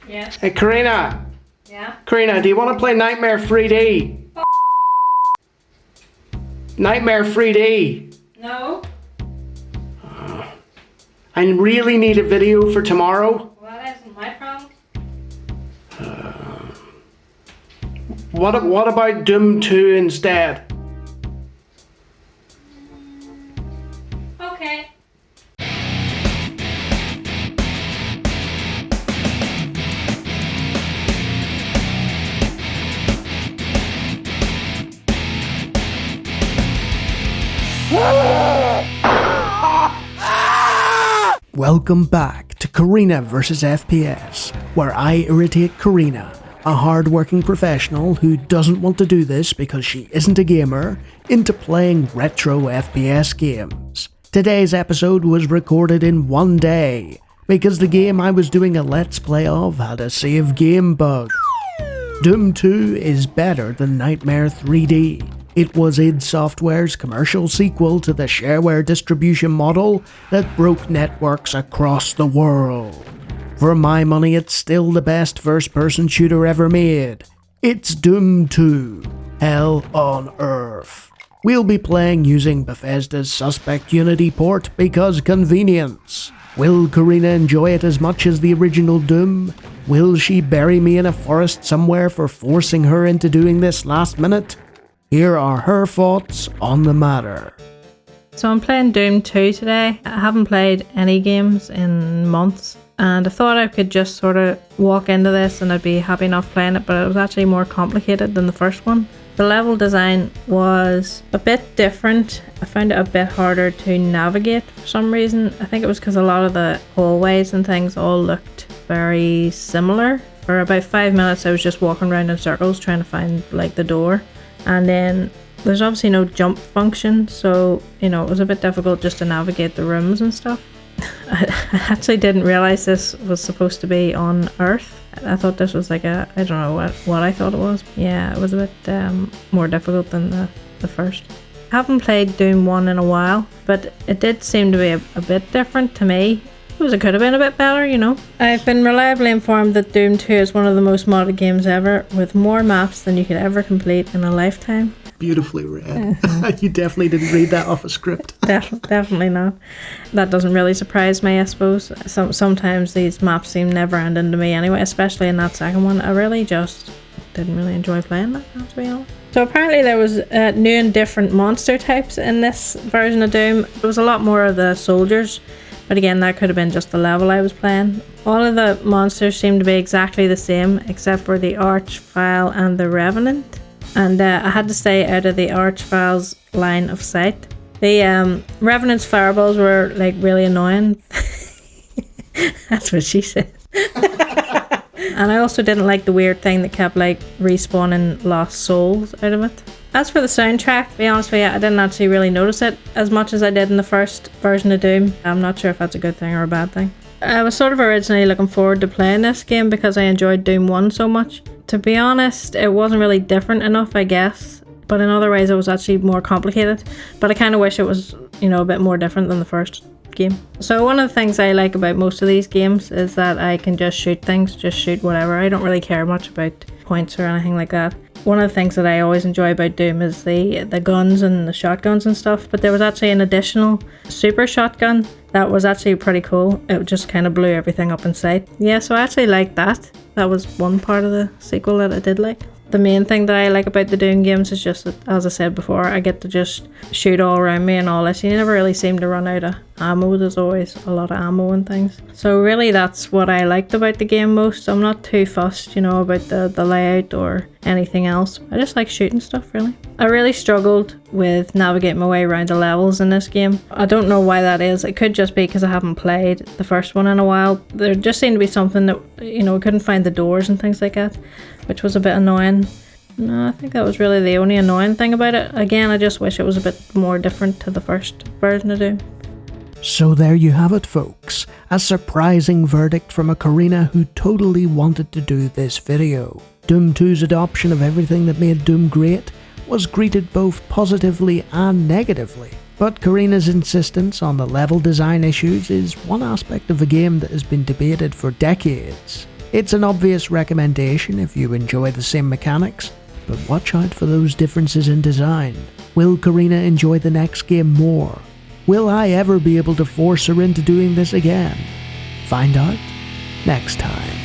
Yeah. Hey, Croina. Yeah. Croina, do you want to play Nightmare 3D? Nightmare 3D. No. I really need a video for tomorrow. Well, that isn't my problem. What about Doom 2 instead? Okay. Welcome back to Croina vs FPS, where I irritate Croina, a hard-working professional who doesn't want to do this because she isn't a gamer, into playing retro FPS games. Today's episode was recorded in one day, because the game I was doing a let's play of had a save game bug. Doom 2 is better than Nightmare 3D. It was id Software's commercial sequel to the shareware distribution model that broke networks across the world. For my money, it's still the best first-person shooter ever made. It's Doom 2, Hell on Earth. We'll be playing using Bethesda's Suspect Unity port because convenience. Will Croina enjoy it as much as the original Doom? Will she bury me in a forest somewhere for forcing her into doing this last minute? Here are her thoughts on the matter. So I'm playing Doom 2 today. I haven't played any games in months, and I thought I could just sort of walk into this and I'd be happy enough playing it, but it was actually more complicated than the first one. The level design was a bit different. I found it a bit harder to navigate for some reason. I think it was because a lot of the hallways and things all looked very similar. For about 5 minutes I was just walking around in circles trying to find like the door. And then there's obviously no jump function, so it was a bit difficult just to navigate the rooms and stuff. I actually didn't realise this was supposed to be on Earth. I thought this was like I don't know what I thought it was. Yeah, it was a bit more difficult than the first. I haven't played Doom 1 in a while, but it did seem to be a bit different to me. It could have been a bit better, I've been reliably informed that Doom 2 is one of the most modded games ever, with more maps than you could ever complete in a lifetime. Beautifully read. You definitely didn't read that off a script. Definitely not. That doesn't really surprise me, I suppose. Sometimes these maps seem never ending to me anyway, especially in that second one. I really just didn't really enjoy playing that, to be honest. So apparently there was new and different monster types in this version of Doom. There was a lot more of the soldiers, but again, that could have been just the level I was playing. All of the monsters seem to be exactly the same, except for the Archvile and the Revenant. And I had to stay out of the Archvile's line of sight. The Revenant's fireballs were like really annoying. That's what she said. And I also didn't like the weird thing that kept like respawning lost souls out of it. As for the soundtrack, to be honest with you, I didn't actually really notice it as much as I did in the first version of Doom. I'm not sure if that's a good thing or a bad thing. I was sort of originally looking forward to playing this game because I enjoyed Doom 1 so much. To be honest, it wasn't really different enough, I guess. But in other ways, it was actually more complicated. But I kind of wish it was, a bit more different than the first game. So one of the things I like about most of these games is that I can just shoot things, just shoot whatever. I don't really care much about points or anything like that. One of the things that I always enjoy about Doom is the guns and the shotguns and stuff, but there was actually an additional super shotgun that was actually pretty cool. It just kind of blew everything up in sight. Yeah, so I actually liked that. That was one part of the sequel that I did like. The main thing that I like about the Doom games is just that, as I said before, I get to just shoot all around me and all this. You never really seem to run out of ammo. There's always a lot of ammo and things. So really that's what I liked about the game most. I'm not too fussed, about the layout or anything else. I just like shooting stuff, really. I really struggled with navigating my way around the levels in this game. I don't know why that is. It could just be because I haven't played the first one in a while. There just seemed to be something that, I couldn't find the doors and things like that, which was a bit annoying. No, I think that was really the only annoying thing about it. Again, I just wish it was a bit more different to the first version of Doom. So there you have it, folks. A surprising verdict from a Croina who totally wanted to do this video. Doom 2's adoption of everything that made Doom great was greeted both positively and negatively. But Croina's insistence on the level design issues is one aspect of the game that has been debated for decades. It's an obvious recommendation if you enjoy the same mechanics, but watch out for those differences in design. Will Croina enjoy the next game more? Will I ever be able to force her into doing this again? Find out next time.